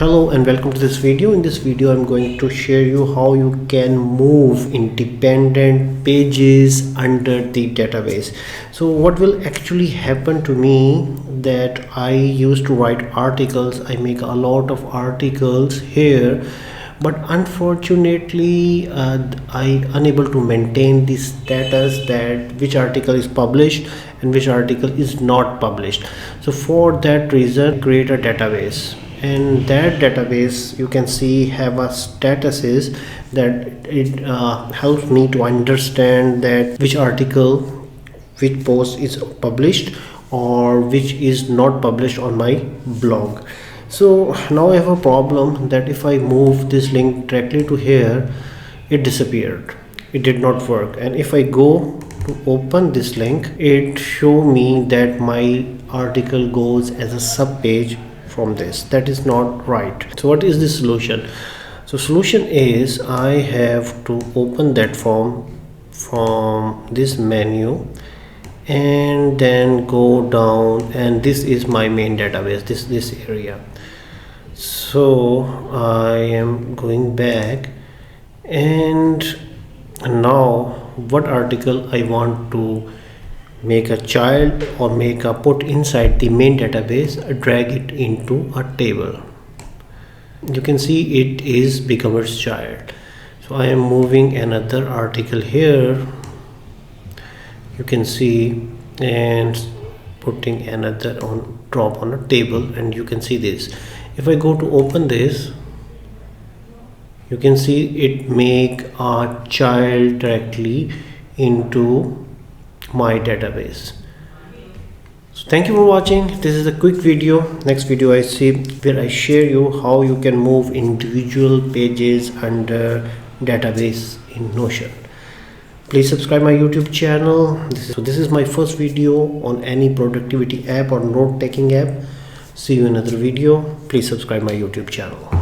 Hello and welcome to this video. In this video I'm going to share you how you can move independent pages under the database. So what will actually happen to me that I used to write articles. I make a lot of articles here, but unfortunately I unable to maintain the status that which article is published and which article is not published. So for that reason create a database, and that database you can see have a statuses that it helps me to understand that which article, which post is published or which is not published on my blog. So now I have a problem that if I move this link directly to here, it disappeared, it did not work. And if I go to open this link, it show me that my article goes as a sub page from this. That is not right. So what is the solution? So solution is I have to open that form from this menu and then go down, and this is my main database, this area. So I am going back, and now what article I want to make a child or make a put inside the main database, drag it into a table. You can see it is becomer's child. So I am moving another article here, you can see, and putting another on drop on a table, and you can see this. If I go to open this, you can see it make a child directly into my database. So thank you for watching. This is a quick video. Next video I see where I share you how you can move individual pages under database in Notion. Please subscribe my YouTube channel. This is my first video on any productivity app or note taking app. See you in another video. Please subscribe my YouTube channel.